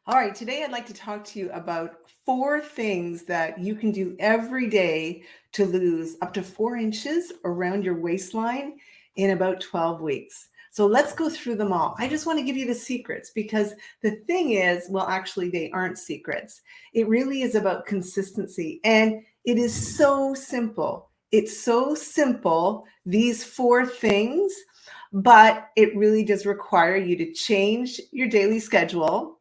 All right, today I'd like to talk to you about 4 things that you can do every day to lose up to 4 inches around your waistline in about 12 weeks. So let's go through them all. I just want to give you the secrets because the thing is, well, actually, they aren't secrets. It really is about consistency, and it is so simple. It's so simple, these 4 things, but it really does require you to change your daily schedule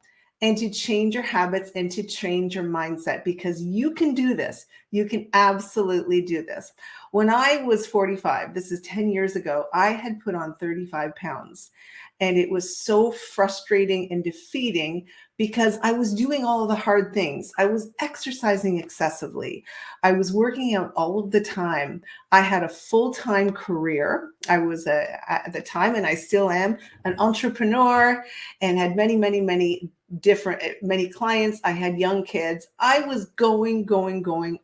and to change your habits and to change your mindset, because you can do this. You can absolutely do this. When I was 45, this is 10 years ago, I had put on 35 pounds. And it was so frustrating and defeating because I was doing all of the hard things. I was exercising excessively. I was working out all of the time. I had a full-time career. I was at the time, and I still am, an entrepreneur, and had many many clients. I had young kids. I was going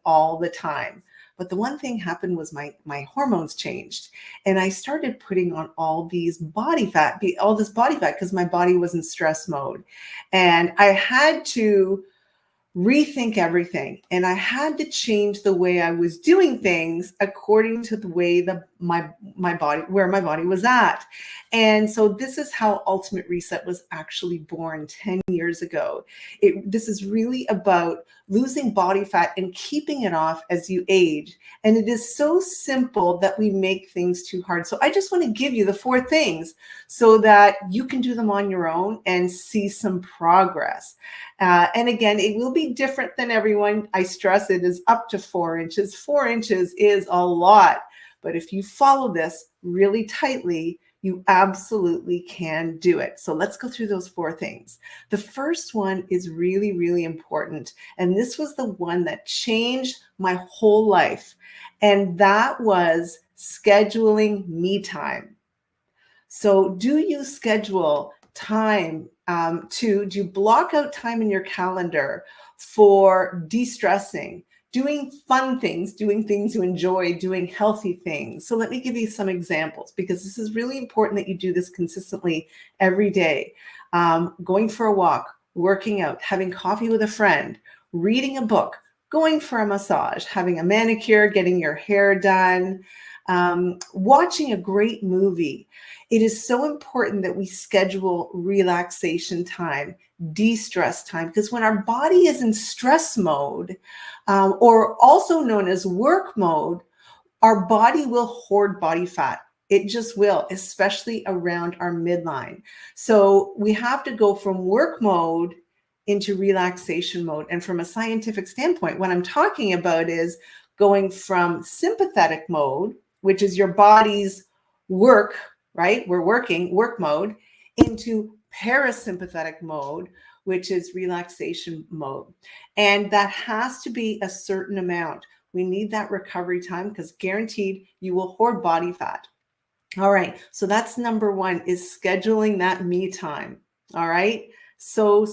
all the time. But the one thing happened was my hormones changed, and I started putting on all this body fat because my body was in stress mode. And I had to rethink everything, and I had to change the way I was doing things according to the way my body, where my body was at. And so this is how Ultimate Reset was actually born 10 years ago. This is really about losing body fat and keeping it off as you age. And it is so simple that we make things too hard. So I just want to give you the 4 things so that you can do them on your own and see some progress. And again, it will be different than everyone. I stress it is up to 4 inches. 4 inches is a lot. But if you follow this really tightly, you absolutely can do it. So let's go through those 4 things. The first one is really important. And this was the one that changed my whole life. And that was scheduling me time. So do you schedule time do you block out time in your calendar for de-stressing, doing fun things, doing things you enjoy, doing healthy things? So let me give you some examples, because this is really important that you do this consistently every day. Going for a walk, working out, having coffee with a friend, reading a book, going for a massage, having a manicure, getting your hair done, watching a great movie. It is so important that we schedule relaxation time, de-stress time, because when our body is in stress mode, or also known as work mode, our body will hoard body fat. It just will, especially around our midline. So we have to go from work mode into relaxation mode. And from a scientific standpoint, what I'm talking about is going from sympathetic mode, which is your body's work, right? We're working, work mode, into parasympathetic mode, which is relaxation mode. And that has to be a certain amount. We need that recovery time, because guaranteed you will hoard body fat. All right. So that's number 1, is scheduling that me time. All right. So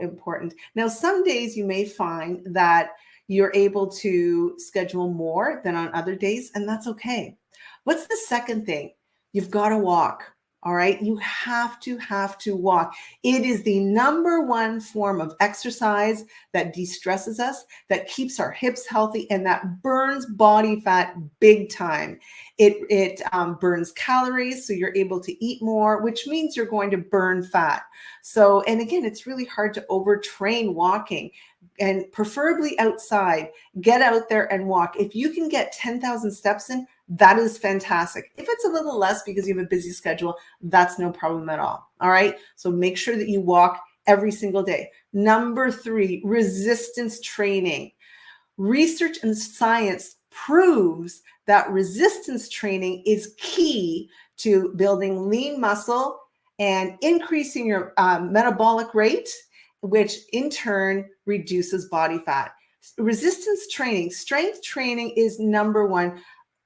important. Now, some days you may find that you're able to schedule more than on other days, and that's okay. What's the second thing? You've got to walk. All right. You have to walk. It is the number 1 form of exercise that de-stresses us, that keeps our hips healthy, and that burns body fat big time. It burns calories, so you're able to eat more, which means you're going to burn fat. So, and again, it's really hard to overtrain walking, and preferably outside. Get out there and walk. If you can get 10,000 steps in, that is fantastic. If it's a little less because you have a busy schedule, that's no problem at all. All right. So make sure that you walk every single day. Number 3, resistance training. Research and science proves that resistance training is key to building lean muscle and increasing your metabolic rate, which in turn reduces body fat. Resistance training, strength training is number 1.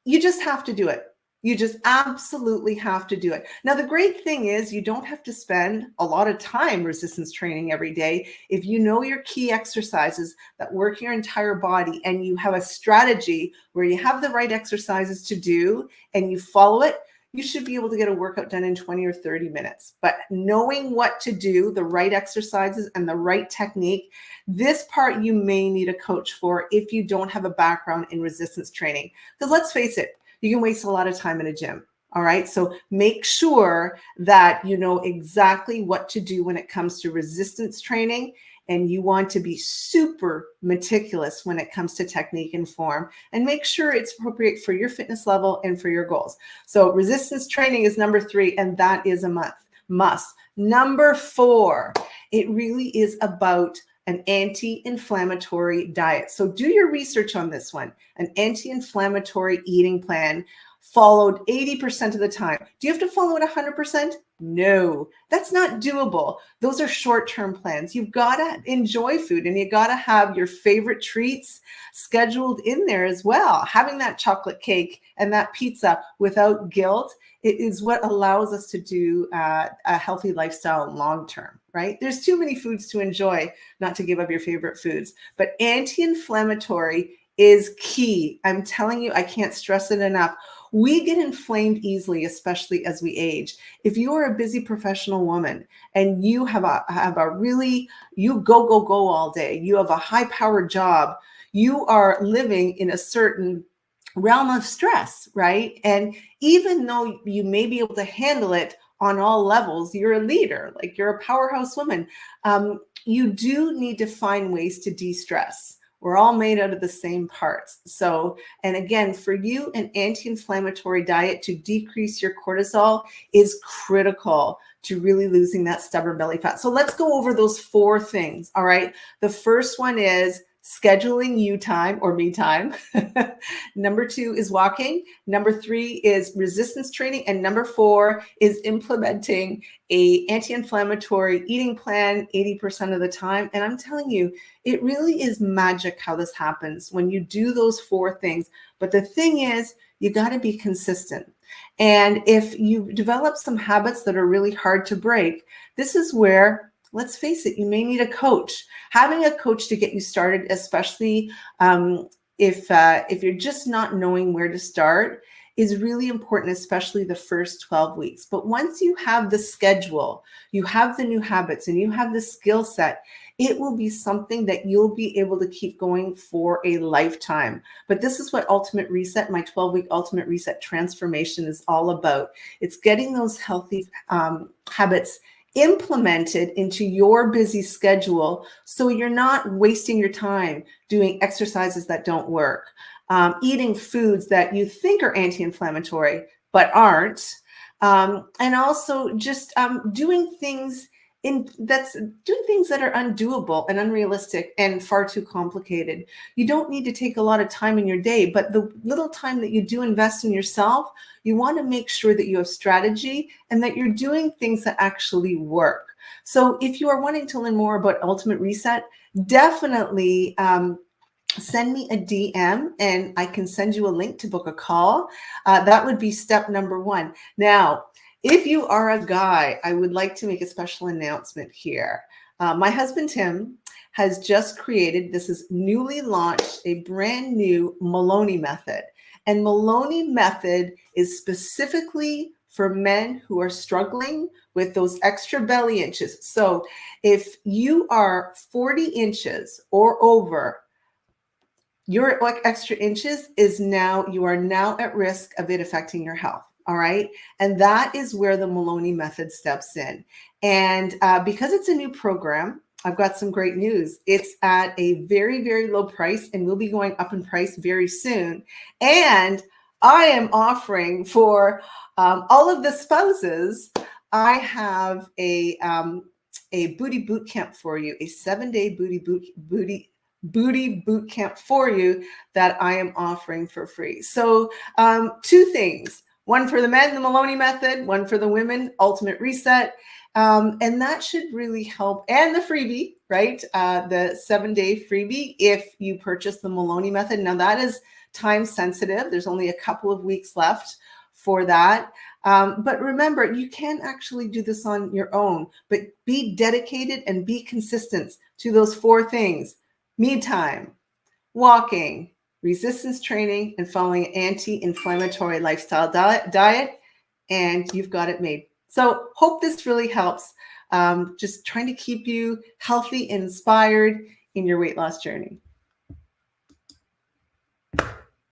You just have to do it. You just absolutely have to do it. Now, the great thing is you don't have to spend a lot of time resistance training every day. If you know your key exercises that work your entire body, and you have a strategy where you have the right exercises to do and you follow it, you should be able to get a workout done in 20 or 30 minutes. But knowing what to do, the right exercises and the right technique, this part you may need a coach for if you don't have a background in resistance training. Because let's face it, you can waste a lot of time in a gym. All right. So make sure that you know exactly what to do when it comes to resistance training. And you want to be super meticulous when it comes to technique and form, and make sure it's appropriate for your fitness level and for your goals. So resistance training is number 3, and that is a must. Number 4, it really is about an anti-inflammatory diet. So do your research on this one. An anti-inflammatory eating plan followed 80% of the time. Do you have to follow it 100%? No, that's not doable. Those are short-term plans. You've got to enjoy food, and you got to have your favorite treats scheduled in there as well. Having that chocolate cake and that pizza without guilt, it is what allows us to do a healthy lifestyle long-term, right? There's too many foods to enjoy not to give up your favorite foods, but anti-inflammatory is key. I'm telling you, I can't stress it enough. We get inflamed easily, especially as we age. If you are a busy professional woman and you have a really, you go all day, you have a high powered job, you are living in a certain realm of stress, right? And even though you may be able to handle it on all levels, you're a leader, like you're a powerhouse woman, you do need to find ways to de-stress. We're all made out of the same parts. So, and again, for you, an anti-inflammatory diet to decrease your cortisol is critical to really losing that stubborn belly fat. So let's go over those 4 things, all right? The first one is scheduling you time or me time. Number 2 is walking. Number 3 is resistance training. And number 4 is implementing a anti-inflammatory eating plan 80% of the time. And I'm telling you, it really is magic how this happens when you do those 4 things. But the thing is, you got to be consistent. And if you develop some habits that are really hard to break, this is where, let's face it, you may need a coach. Having a coach to get you started, especially if you're just not knowing where to start, is really important, especially the first 12 weeks. But once you have the schedule, you have the new habits, and you have the skill set, it will be something that you'll be able to keep going for a lifetime. But this is what Ultimate Reset, my 12-week Ultimate Reset transformation is all about. It's getting those healthy habits implemented into your busy schedule so you're not wasting your time doing exercises that don't work, eating foods that you think are anti-inflammatory but aren't, and also just doing things that are undoable and unrealistic and far too complicated. You don't need to take a lot of time in your day, but the little time that you do invest in yourself, you want to make sure that you have strategy and that you're doing things that actually work. So if you are wanting to learn more about Ultimate Reset, definitely send me a DM and I can send you a link to book a call. That would be step number 1. Now, if you are a guy, I would like to make a special announcement here. My husband, Tim, has just created, this is newly launched, a brand new Maloney method. And Maloney method is specifically for men who are struggling with those extra belly inches. So if you are 40 inches or over, your extra inches you are now at risk of it affecting your health. All right. And that is where the Maloney method steps in. And because it's a new program, I've got some great news. It's at a very, very low price and will be going up in price very soon. And I am offering for all of the spouses, I have a booty boot camp for you, a 7-day booty boot camp for you that I am offering for free. So 2 things. One for the men, the Maloney method, one for the women, Ultimate Reset. And that should really help. And the freebie, right? The 7-day freebie if you purchase the Maloney method. Now that is time sensitive. There's only a couple of weeks left for that. But remember, you can actually do this on your own, but be dedicated and be consistent to those 4 things: me time, walking, resistance training, and following an anti-inflammatory lifestyle diet. and you've got it made. So hope this really helps. Just trying to keep you healthy and inspired in your weight loss journey.